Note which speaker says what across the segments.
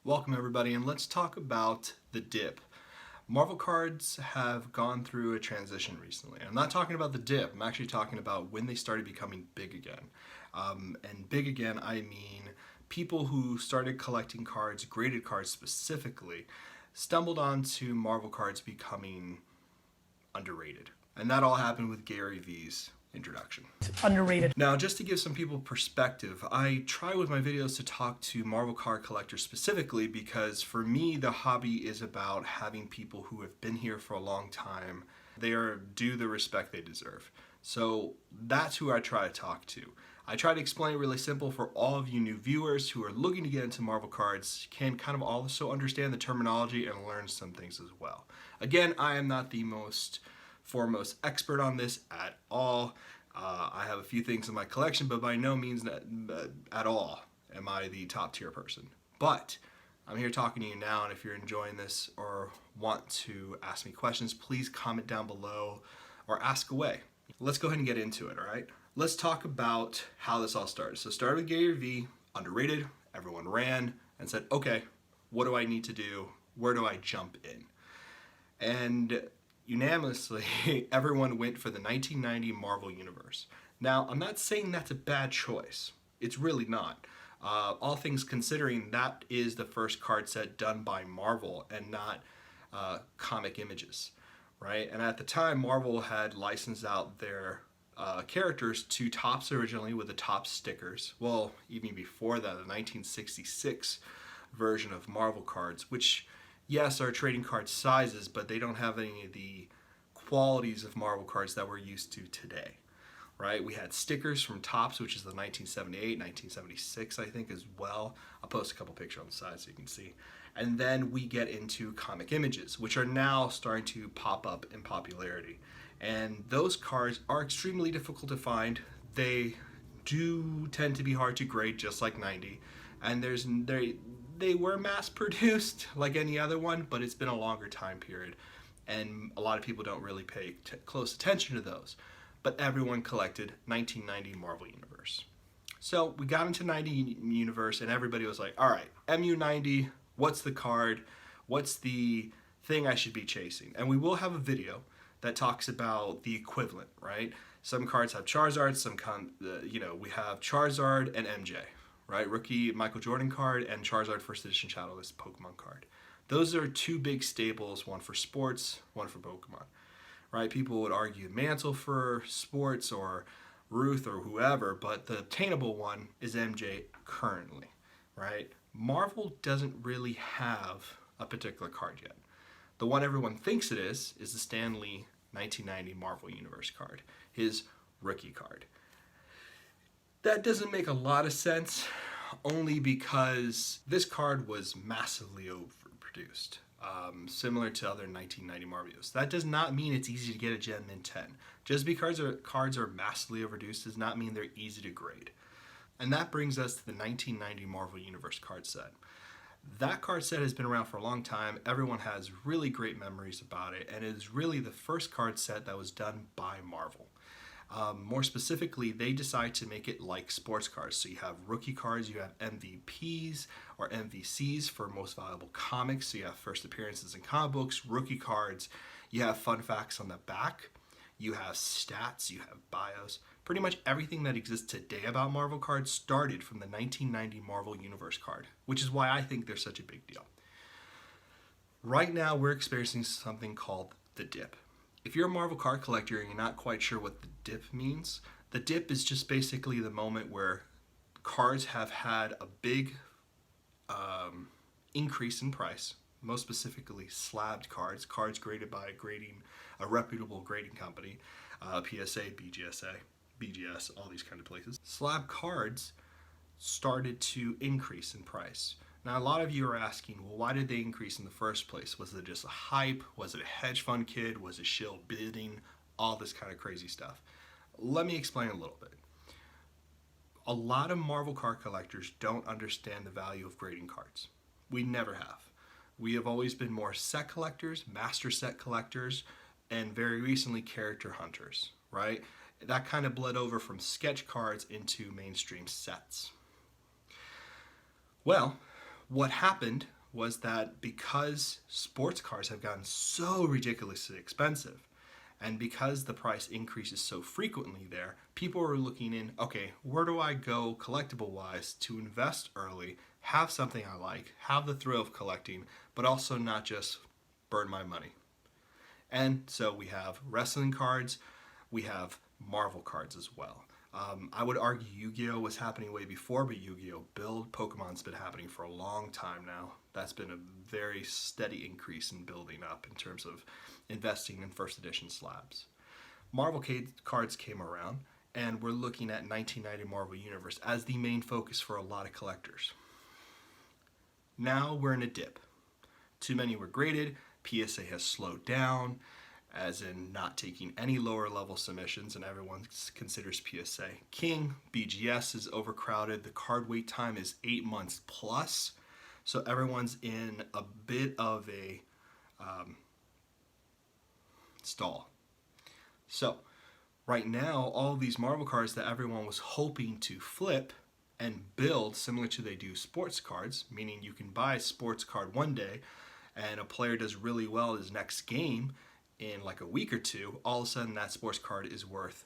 Speaker 1: Welcome everybody, and let's talk about the dip. Marvel cards have gone through a transition recently. I'm not talking about the dip, I'm actually talking about when they started becoming big again. And big again, I mean people who started collecting cards, graded cards specifically, stumbled onto Marvel cards becoming underrated. And that all happened with Gary V's introduction.
Speaker 2: Underrated.
Speaker 1: Now, just to give some people perspective, I try with my videos to talk to Marvel card collectors specifically because for me, the hobby is about having people who have been here for a long time. They are due the respect they deserve. So that's who I try to talk to. I try to explain it really simple for all of you new viewers who are looking to get into Marvel cards, can kind of also understand the terminology and learn some things as well. Again, I am not the foremost expert on this at all. I have a few things in my collection, but by no means at all am I the top tier person. But I'm here talking to you now, and if you're enjoying this or want to ask me questions, please comment down below or ask away. Let's go ahead and get into it, all right? Let's talk about how this all started. So it started with Gary V, underrated, everyone ran and said, okay, what do I need to do? Where do I jump in? And unanimously, everyone went for the 1990 Marvel Universe. Now, I'm not saying that's a bad choice. It's really not. All things considering, that is the first card set done by Marvel and not Comic Images, right? And at the time, Marvel had licensed out their characters to Topps originally with the Topps stickers. Well, even before that, the 1966 version of Marvel cards, which yes, are trading card sizes, but they don't have any of the qualities of Marvel cards that we're used to today, right? We had stickers from Topps, which is the 1978, 1976, I think, as well. I'll post a couple pictures on the side so you can see. And then we get into Comic Images, which are now starting to pop up in popularity. And those cards are extremely difficult to find. They do tend to be hard to grade, just like 90. And they were mass produced like any other one, but it's been a longer time period. And a lot of people don't really pay close attention to those. But everyone collected 1990 Marvel Universe. So we got into 90 Universe and everybody was like, all right, MU90, what's the card? What's the thing I should be chasing? And we will have a video that talks about the equivalent, right? Some cards have Charizard, we have Charizard and MJ, right? Rookie Michael Jordan card and Charizard First Edition Shadowless Pokemon card. Those are two big staples, one for sports, one for Pokemon, right? People would argue Mantle for sports or Ruth or whoever, but the obtainable one is MJ currently, right? Marvel doesn't really have a particular card yet. The one everyone thinks it is the Stan Lee 1990 Marvel Universe card, his rookie card. That doesn't make a lot of sense, only because this card was massively overproduced, similar to other 1990 Marvels. That does not mean it's easy to get a Gen Mint 10. Just because cards are massively overproduced does not mean they're easy to grade. And that brings us to the 1990 Marvel Universe card set. That card set has been around for a long time. Everyone has really great memories about it, and it is really the first card set that was done by Marvel. More specifically, they decide to make it like sports cards. So you have rookie cards, you have MVPs or MVCs for most valuable comics. So you have first appearances in comic books, rookie cards, you have fun facts on the back, you have stats, you have bios. Pretty much everything that exists today about Marvel cards started from the 1990 Marvel Universe card, which is why I think they're such a big deal. Right now, we're experiencing something called the dip. If you're a Marvel card collector and you're not quite sure what the dip means, the dip is just basically the moment where cards have had a big increase in price, most specifically slabbed cards graded by a reputable grading company, PSA, BGS, all these kind of places. Slab cards started to increase in price. Now, a lot of you are asking, well, why did they increase in the first place? Was it just a hype? Was it a hedge fund kid? Was it shill bidding? All this kind of crazy stuff. Let me explain a little bit. A lot of Marvel card collectors don't understand the value of grading cards. We never have. We have always been more set collectors, master set collectors, and very recently character hunters, right? That kind of bled over from sketch cards into mainstream sets. Well, What happened was that because sports cars have gotten so ridiculously expensive, and because the price increases so frequently there, people are looking in, okay, where do I go collectible wise to invest early, have something I like, have the thrill of collecting, but also not just burn my money. And so we have wrestling cards, we have Marvel cards as well. I would argue Yu-Gi-Oh was happening way before, but Yu-Gi-Oh build, Pokemon's been happening for a long time now. That's been a very steady increase in building up in terms of investing in first edition slabs. Marvel cards came around, and we're looking at 1990 Marvel Universe as the main focus for a lot of collectors. Now we're in a dip. Too many were graded, PSA has slowed down, as in not taking any lower level submissions, and everyone considers PSA king. BGS is overcrowded. The card wait time is 8 months plus, so everyone's in a bit of a stall. So right now, all of these Marvel cards that everyone was hoping to flip and build similar to they do sports cards, meaning you can buy a sports card one day and a player does really well his next game in like a week or two, all of a sudden that sports card is worth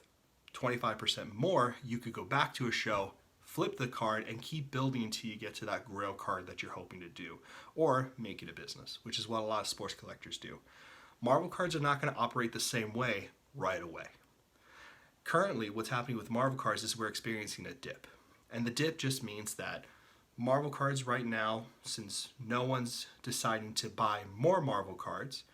Speaker 1: 25% more. You could go back to a show, flip the card, and keep building until you get to that grail card that you're hoping to do, or make it a business, which is what a lot of sports collectors do. Marvel cards are not going to operate the same way right away. Currently, what's happening with Marvel cards is we're experiencing a dip. And the dip just means that Marvel cards right now, since no one's deciding to buy more Marvel cards,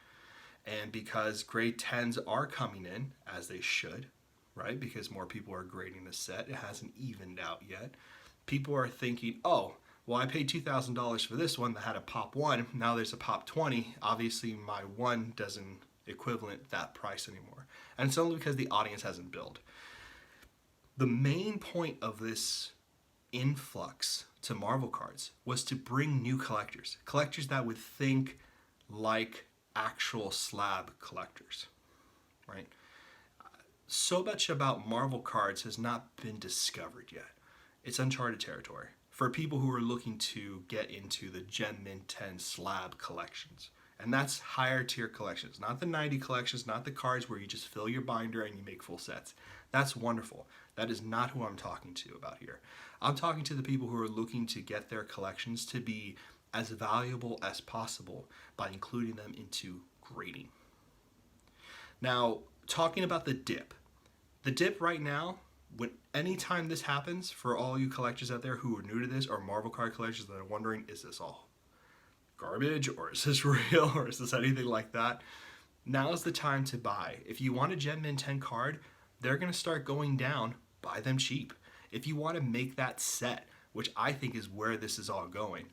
Speaker 1: and because grade 10s are coming in, as they should, right? Because more people are grading the set. It hasn't evened out yet. People are thinking, oh, well, I paid $2,000 for this one that had a pop 1. Now there's a pop 20. Obviously, my 1 doesn't equivalent that price anymore. And it's only because the audience hasn't built. The main point of this influx to Marvel cards was to bring new collectors. Collectors that would think like actual slab collectors, right? So much about Marvel cards has not been discovered yet. It's uncharted territory for people who are looking to get into the Gen Mint 10 slab collections. And that's higher tier collections, not the 90 collections, not the cards where you just fill your binder and you make full sets. That's wonderful. That is not who I'm talking to about here. I'm talking to the people who are looking to get their collections to be as valuable as possible by including them into grading. Now, talking about the dip right now, anytime this happens, for all you collectors out there who are new to this, or Marvel card collectors that are wondering, is this all garbage, or is this real, or is this anything like that? Now is the time to buy. If you want a Gen Mint 10 card, they're going to start going down. Buy them cheap. If you want to make that set, which I think is where this is all going,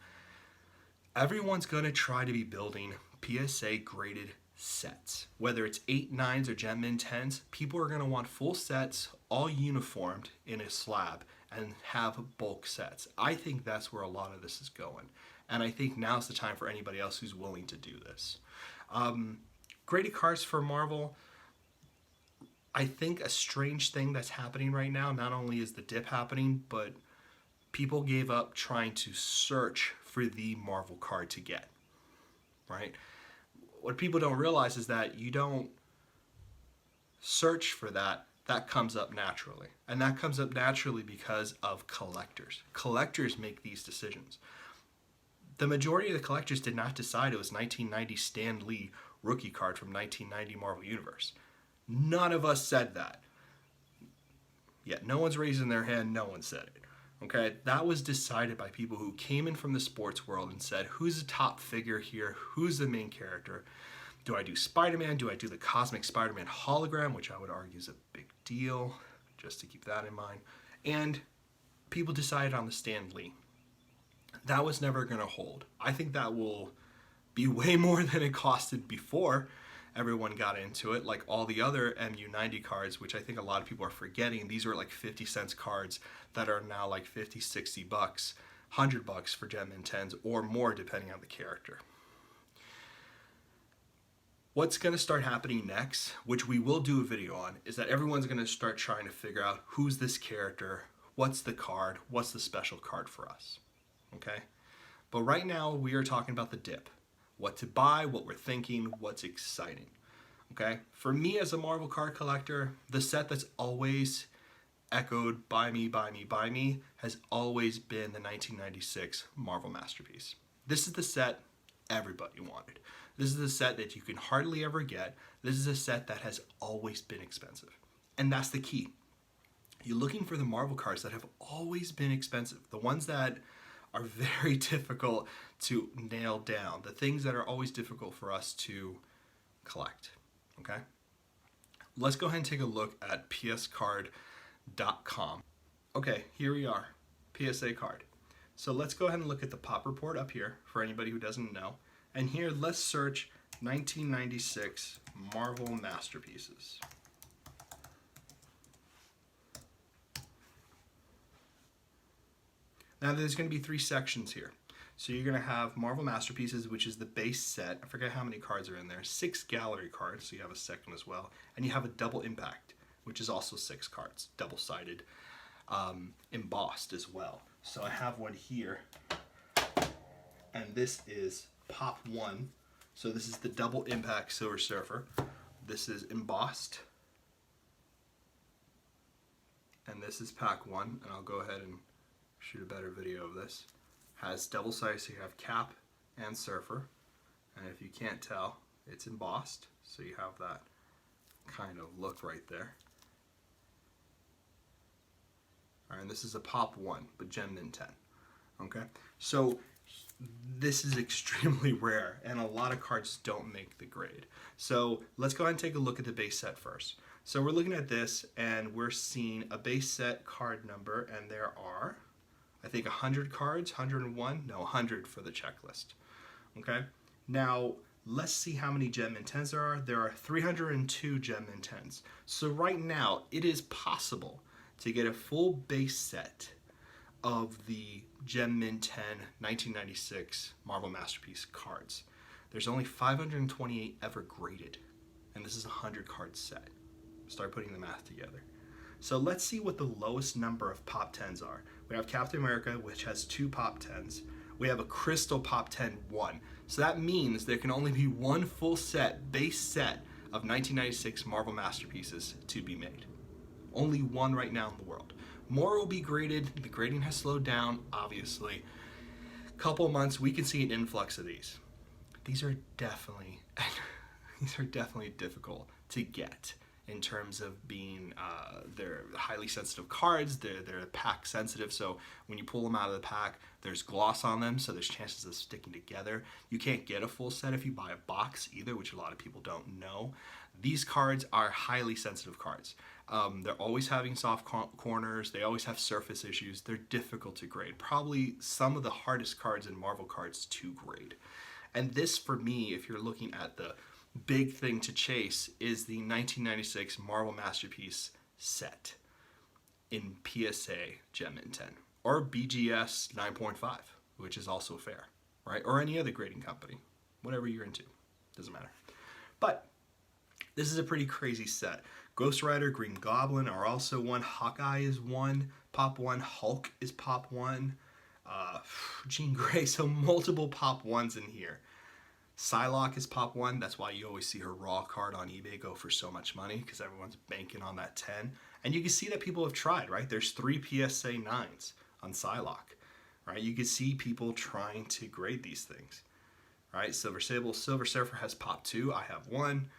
Speaker 1: everyone's going to try to be building PSA graded sets. Whether it's 8, 9s or Gen Mint 10s, people are going to want full sets, all uniformed in a slab, and have bulk sets. I think that's where a lot of this is going. And I think now's the time for anybody else who's willing to do this. Graded cards for Marvel, I think a strange thing that's happening right now, not only is the dip happening, but people gave up trying to search for the Marvel card to get, right? What people don't realize is that you don't search for that. That comes up naturally. And that comes up naturally because of collectors. Collectors make these decisions. The majority of the collectors did not decide it was 1990 Stan Lee rookie card from 1990 Marvel Universe. None of us said that. Yet no one's raising their hand, no one said it. Okay, that was decided by people who came in from the sports world and said, who's the top figure here? Who's the main character? Do I do Spider-Man? Do I do the Cosmic Spider-Man hologram, which I would argue is a big deal, just to keep that in mind. And people decided on the Stan Lee. That was never going to hold. I think that will be way more than it costed before everyone got into it, like all the other MU90 cards, which I think a lot of people are forgetting. These are like 50 cents cards that are now like 50, 60 bucks, 100 bucks for Gen Mint 10s or more depending on the character. What's going to start happening next, which we will do a video on, is that everyone's going to start trying to figure out who's this character, what's the card, what's the special card for us, okay? But right now we are talking about the dip. What to buy, what we're thinking, what's exciting. Okay? For me as a Marvel card collector, the set that's always echoed buy me, buy me, buy me has always been the 1996 Marvel Masterpiece. This is the set everybody wanted. This is the set that you can hardly ever get. This is a set that has always been expensive. And that's the key. You're looking for the Marvel cards that have always been expensive. The ones that are very difficult to nail down. The things that are always difficult for us to collect. Okay? Let's go ahead and take a look at pscard.com. Okay, here we are. PSA card. So let's go ahead and look at the pop report up here for anybody who doesn't know. And here, let's search 1996 Marvel Masterpieces. Now there's going to be 3 sections here. So you're going to have Marvel Masterpieces, which is the base set. I forget how many cards are in there. 6 gallery cards, so you have a second as well. And you have a double impact, which is also 6 cards, double-sided, embossed as well. So I have one here, and this is Pop 1. So this is the double impact Silver Surfer. This is embossed. And this is Pack 1, and I'll go ahead and shoot a better video of this. Has double size, so you have Cap and Surfer. And if you can't tell, it's embossed, so you have that kind of look right there. Alright, and this is a Pop 1, but Gem Mint 10. Okay, so this is extremely rare, and a lot of cards don't make the grade. So let's go ahead and take a look at the base set first. So we're looking at this, and we're seeing a base set card number, and there are, I think, 100 cards, 101? No, 100 for the checklist. Okay, now let's see how many Gem Mint 10s there are. There are 302 Gem Mint 10s. So right now, it is possible to get a full base set of the Gem Mint 10 1996 Marvel Masterpiece cards. There's only 528 ever graded, and this is a 100 card set. Start putting the math together. So let's see what the lowest number of Pop 10s are. We have Captain America, which has 2 Pop 10s. We have a Crystal Pop 10 1. So that means there can only be one full set, base set, of 1996 Marvel Masterpieces to be made. Only one right now in the world. More will be graded. The grading has slowed down, obviously. Couple months, we can see an influx of these. These are definitely difficult to get in terms of being, they're highly sensitive cards, they're pack sensitive, so when you pull them out of the pack, there's gloss on them, so there's chances of sticking together. You can't get a full set if you buy a box either, which a lot of people don't know. These cards are highly sensitive cards. They're always having soft corners, they always have surface issues, they're difficult to grade. Probably some of the hardest cards in Marvel cards to grade. And this, for me, if you're looking at the big thing to chase, is the 1996 Marvel Masterpiece set in PSA Gem Mint 10 or BGS 9.5, which is also fair, right? Or any other grading company, whatever you're into, doesn't matter. But this is a pretty crazy set. Ghost Rider, Green Goblin are also one. Hawkeye is one. Pop 1. Hulk is Pop 1. Jean Grey, so multiple Pop 1s in here. Psylocke is Pop 1. That's why you always see her raw card on eBay go for so much money, because everyone's banking on that 10. And you can see that people have tried, right? There's 3 PSA 9s on Psylocke, right? You can see people trying to grade these things, right? Silver Surfer has Pop 2. I have 1.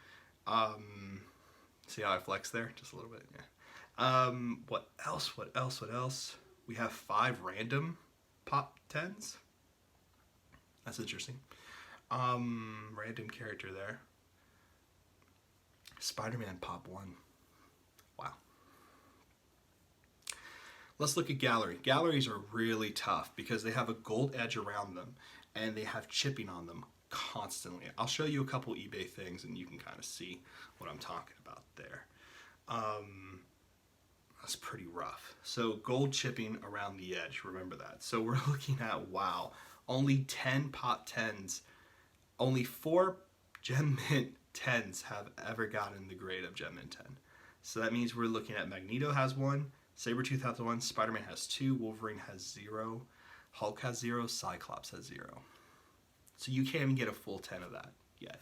Speaker 1: See how I flex there? Just a little bit, yeah. What else? We have 5 random Pop 10s. That's interesting. Random character there. Spider-Man Pop 1. Wow. Let's look at gallery. Galleries are really tough because they have a gold edge around them and they have chipping on them constantly. I'll show you a couple eBay things and you can kind of see what I'm talking about there. That's pretty rough. So gold chipping around the edge, remember that. So we're looking at, wow, only 10 Pop 10s. Only 4 Gem Mint 10s have ever gotten the grade of Gem Mint 10. So that means we're looking at Magneto has 1, Sabretooth has 1, Spider-Man has 2, Wolverine has 0, Hulk has 0, Cyclops has 0. So you can't even get a full 10 of that yet.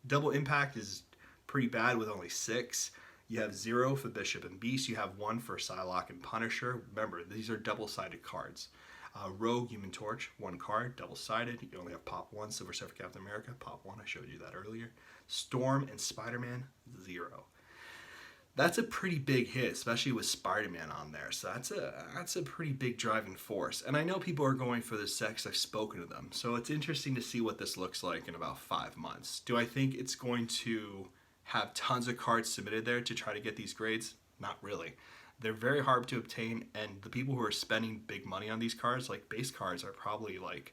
Speaker 1: Double Impact is pretty bad with only 6. You have 0 for Bishop and Beast. You have 1 for Psylocke and Punisher. Remember, these are double-sided cards. Rogue, Human Torch, 1 card, double-sided. You only have pop 1. Silver Surfer Captain America, pop 1. I showed you that earlier. Storm and Spider-Man, 0. That's a pretty big hit, especially with Spider-Man on there. So that's a pretty big driving force. And I know people are going for this set because I've spoken to them. So it's interesting to see what this looks like in about 5 months. Do I think it's going to have tons of cards submitted there to try to get these grades? Not really. They're very hard to obtain, and the people who are spending big money on these cards, like base cards, are probably like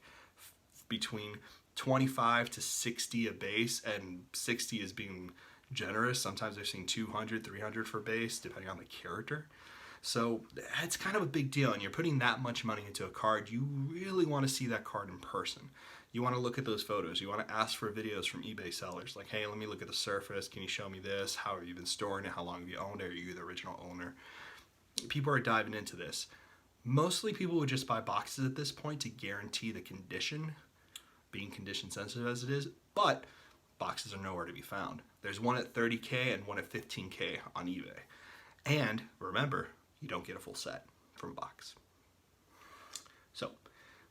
Speaker 1: between 25 to 60 a base, and 60 is being generous. Sometimes they're seeing 200, 300 for base, depending on the character. So it's kind of a big deal, and you're putting that much money into a card. You really want to see that card in person. You want to look at those photos. You want to ask for videos from eBay sellers. Like, hey, let me look at the surface. Can you show me this? How have you been storing it? How long have you owned it? Are you the original owner? People are diving into this. Mostly people would just buy boxes at this point to guarantee the condition, being condition sensitive as it is, but boxes are nowhere to be found. There's one at 30K and one at 15K on eBay. And remember, you don't get a full set from a box. So,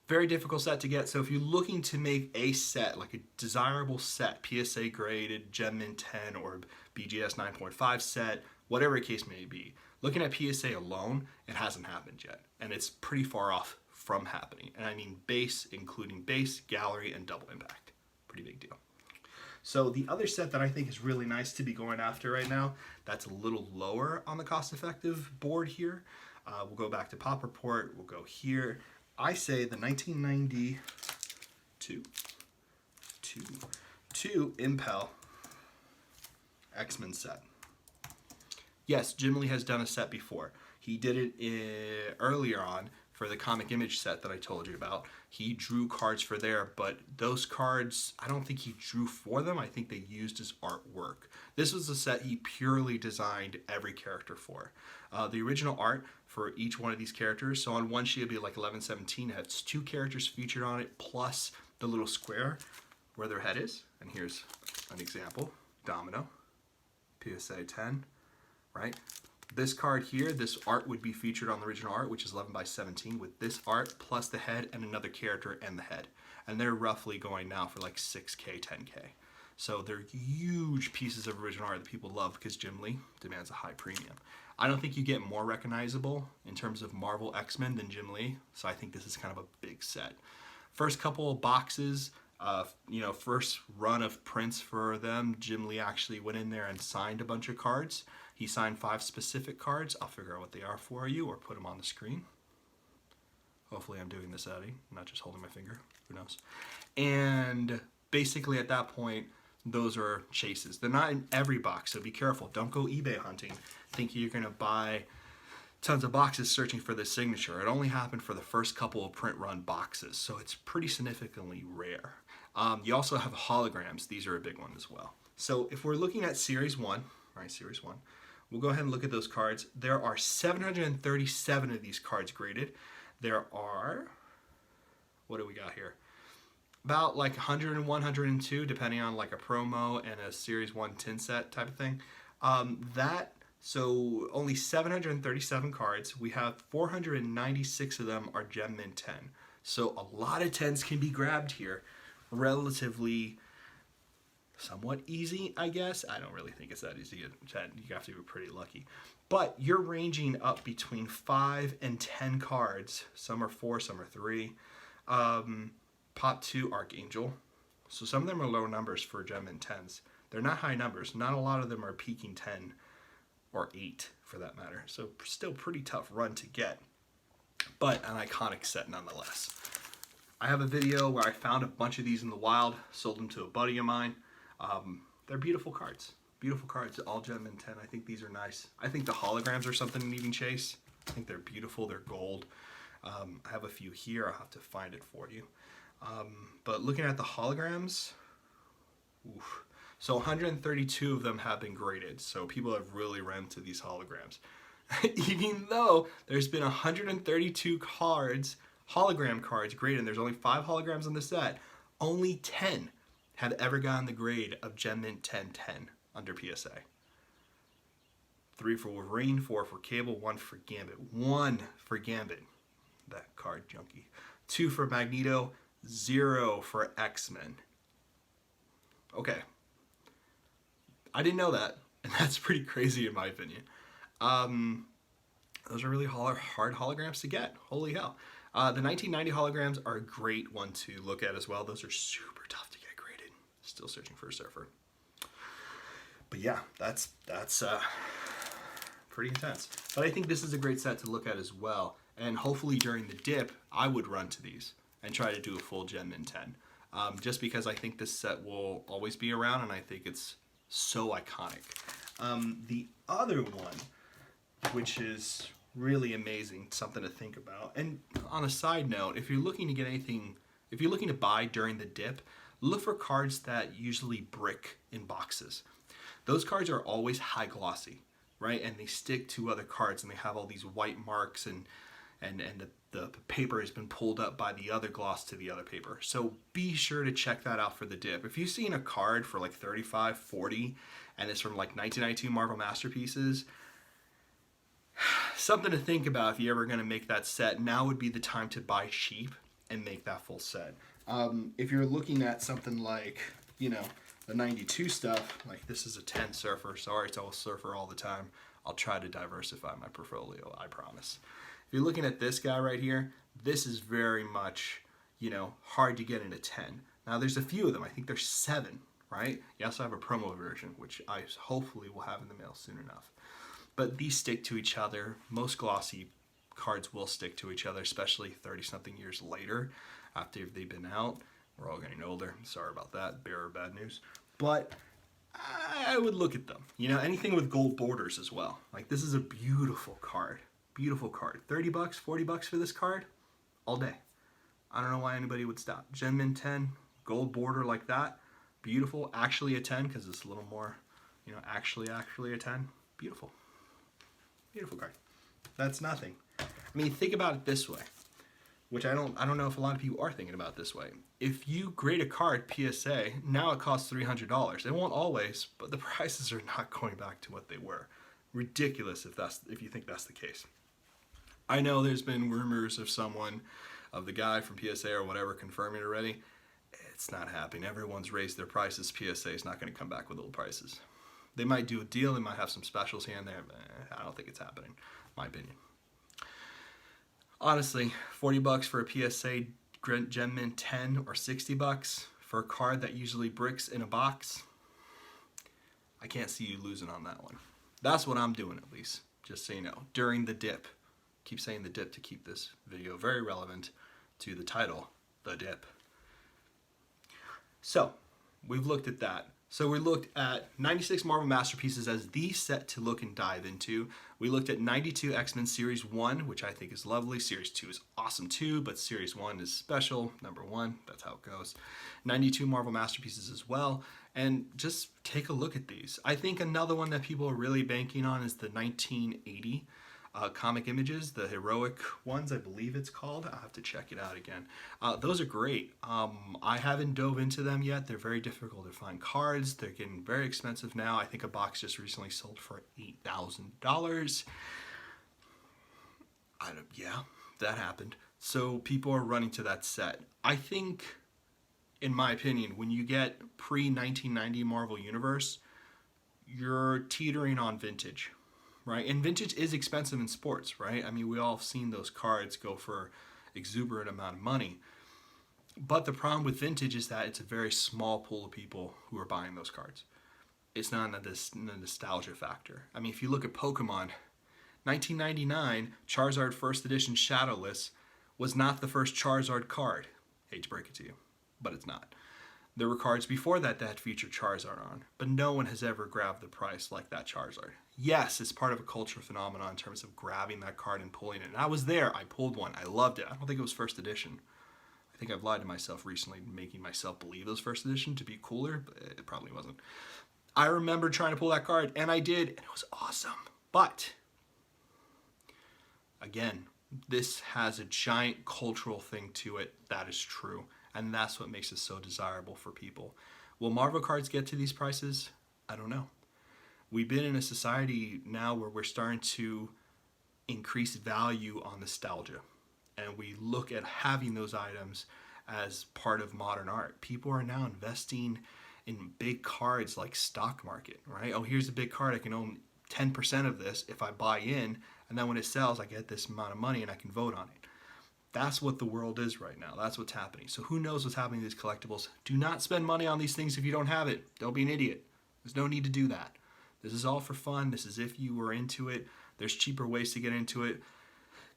Speaker 1: very difficult set to get. So if you're looking to make a set, like a desirable set, PSA graded, Gem Mint 10 or BGS 9.5 set, whatever the case may be, looking at PSA alone, it hasn't happened yet. And it's pretty far off from happening. And I mean base, including base, gallery, and double impact. Pretty big deal. So the other set that I think is really nice to be going after right now, that's a little lower on the cost-effective board here. We'll go back to Pop Report. We'll go here. I say the 1992 Impel X-Men set. Yes, Jim Lee has done a set before. He did it earlier on for the Comic Image set that I told you about. He drew cards for there, but those cards, I don't think he drew for them. I think they used his artwork. This was a set he purely designed every character for. The original art for each one of these characters, so on one sheet it'd be like 1117, it has 2 characters featured on it, plus the little square where their head is. And here's an example. Domino, PSA 10, right? This card here, this art would be featured on the original art, which is 11 by 17, with this art plus the head and another character and the head. And they're roughly going now for like 6K, 10K. So they're huge pieces of original art that people love because Jim Lee demands a high premium. I don't think you get more recognizable in terms of Marvel X-Men than Jim Lee, so I think this is kind of a big set. First couple of boxes, first run of prints for them, Jim Lee actually went in there and signed a bunch of cards. He signed 5 specific cards. I'll figure out what they are for you or put them on the screen. Hopefully I'm doing this, Eddie, not just holding my finger. Who knows? And basically at that point, those are chases. They're not in every box, so be careful. Don't go eBay hunting thinking you're going to buy tons of boxes searching for this signature. It only happened for the first couple of print run boxes, so it's pretty significantly rare. You also have holograms. These are a big one as well. So if we're looking at Series 1, right, Series 1, we'll go ahead and look at those cards. There are 737 of these cards graded. There are, what do we got here? About like 101, 102, depending on like a promo and a Series 1 tin set type of thing. So only 737 cards. We have 496 of them are Gem Mint 10. So a lot of 10s can be grabbed here. Relatively somewhat easy, I guess. I don't really think it's that easy to get 10. You have to be pretty lucky. But you're ranging up between 5 and 10 cards. Some are 4, some are 3. Pop 2 Archangel. So some of them are low numbers for Gem Mint 10s. They're not high numbers. Not a lot of them are peaking 10 or 8 for that matter. So still pretty tough run to get, but an iconic set nonetheless. I have a video where I found a bunch of these in the wild, sold them to a buddy of mine. They're beautiful cards. Beautiful cards, all Gem Mint 10. I think these are nice. I think the holograms are something needing chase. I think they're beautiful. They're gold. I have a few here. I'll have to find it for you. But looking at the holograms, oof. So 132 of them have been graded. So people have really run to these holograms. Even though there's been 132 cards hologram cards graded, and there's only 5 holograms on the set, only 10 have ever gotten the grade of Gem Mint 1010 under PSA. 3 for Wolverine, 4 for Cable, 1 for Gambit. 1 for Gambit, that card junkie. 2 for Magneto, 0 for X-Men. Okay. I didn't know that, and that's pretty crazy in my opinion. Those are really hard holograms to get. Holy hell. The 1990 holograms are a great one to look at as well. Those are super tough to get graded. Still searching for a surfer. But yeah, that's pretty intense. But I think this is a great set to look at as well. And hopefully during the dip, I would run to these and try to do a full Gem Mint 10. Just because I think this set will always be around, and I think it's so iconic. The other one, which is really amazing, something to think about. And on a side note, if you're looking to get anything, if you're looking to buy during the dip, look for cards that usually brick in boxes. Those cards are always high glossy, right? And they stick to other cards, and they have all these white marks, and the paper has been pulled up by the other gloss to the other paper. So be sure to check that out for the dip. If you've seen a card for like 35, 40, and it's from like 1992 Marvel Masterpieces, something to think about if you're ever going to make that set. Now would be the time to buy cheap and make that full set. If you're looking at something like, you know, the 92 stuff, like this is a 10 surfer. Sorry, it's all surfer all the time. I'll try to diversify my portfolio, I promise. If you're looking at this guy right here, this is very much, you know, hard to get in a 10. Now there's a few of them. I think there's 7, right? You also have a promo version, which I hopefully will have in the mail soon enough. But these stick to each other. Most glossy cards will stick to each other, especially 30-something years later after they've been out. We're all getting older. Sorry about that. Bearer of bad news. But I would look at them. You know, anything with gold borders as well. Like this is a beautiful card. Beautiful card. $30, $40 for this card? All day. I don't know why anybody would stop. Gem Mint 10, gold border like that. Beautiful. Actually a 10 because it's a little more, you know, actually a 10. Beautiful. Beautiful card. That's nothing. I mean, think about it this way, which I don't know if a lot of people are thinking about it this way. If you grade a card PSA, now it costs $300. It won't always, but the prices are not going back to what they were. Ridiculous if you think that's the case. I know there's been rumors of the guy from PSA or whatever confirming it already. It's not happening. Everyone's raised their prices. PSA is not going to come back with little prices. They might do a deal. They might have some specials here and there, but I don't think it's happening, my opinion. Honestly, $40 for a PSA Gem Mint 10 or $60 for a card that usually bricks in a box, I can't see you losing on that one. That's what I'm doing, at least, just so you know, during the dip. Keep saying the dip to keep this video very relevant to the title, The Dip. So, we've looked at that. So we looked at 96 Marvel Masterpieces as the set to look and dive into. We looked at 92 X-Men Series 1, which I think is lovely. Series 2 is awesome too, but Series 1 is special. Number 1, that's how it goes. 92 Marvel Masterpieces as well. And just take a look at these. I think another one that people are really banking on is the 1980 Comic Images, the heroic ones, I believe it's called. I'll have to check it out again. Those are great. I haven't dove into them yet. They're very difficult to find cards. They're getting very expensive now. I think a box just recently sold for $8,000. Yeah, that happened. So people are running to that set. I think, in my opinion, when you get pre-1990 Marvel Universe, you're teetering on vintage. Right? And vintage is expensive in sports, right? I mean, we all have seen those cards go for exuberant amount of money. But the problem with vintage is that it's a very small pool of people who are buying those cards. It's not a nostalgia factor. I mean, if you look at Pokemon, 1999, Charizard First Edition Shadowless was not the first Charizard card. Hate to break it to you, but it's not. There were cards before that that featured Charizard on, but no one has ever grabbed the price like that Charizard. Yes, it's part of a cultural phenomenon in terms of grabbing that card and pulling it. And I was there. I pulled one. I loved it. I don't think it was first edition. I think I've lied to myself recently, making myself believe it was first edition to be cooler, but it probably wasn't. I remember trying to pull that card, and I did, and it was awesome. But, again, This has a giant cultural thing to it that is true, and that's what makes it so desirable for people. Will Marvel cards get to these prices? I don't know. We've been in a society now where we're starting to increase value on nostalgia, and we look at having those items as part of modern art. People are now investing in big cards like stock market, right? Oh, here's a big card. I can own 10% of this if I buy in, and then when it sells, I get this amount of money and I can vote on it. That's what the world is right now. That's what's happening. So who knows what's happening to these collectibles? Do not spend money on these things if you don't have it. Don't be an idiot. There's no need to do that. This is all for fun. This is if you were into it. There's cheaper ways to get into it.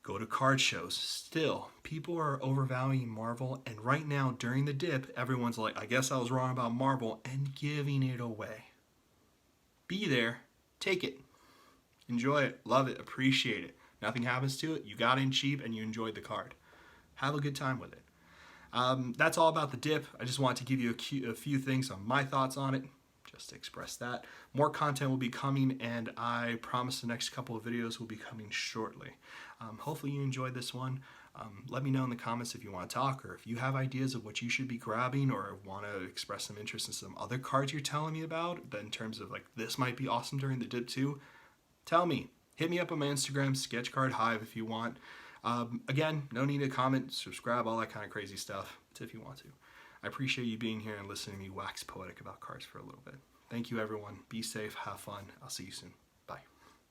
Speaker 1: Go to card shows. Still, people are overvaluing Marvel, and right now during the dip, everyone's like, I guess I was wrong about Marvel, and giving it away. Be there. Take it. Enjoy it. Love it. Appreciate it. Nothing happens to it. You got in cheap and you enjoyed the card. Have a good time with it. That's all about the dip. I just wanted to give you a few things on my thoughts on it, just to express that. More content will be coming, and I promise the next couple of videos will be coming shortly. Hopefully you enjoyed this one. Let me know in the comments if you want to talk, or if you have ideas of what you should be grabbing, or want to express some interest in some other cards you're telling me about, that in terms of like, this might be awesome during the dip too. Tell me. Hit me up on my Instagram, SketchCardHive, if you want. Again, no need to comment, subscribe, all that kind of crazy stuff, if you want to. I appreciate you being here and listening to me wax poetic about cards for a little bit. Thank you, everyone. Be safe. Have fun. I'll see you soon.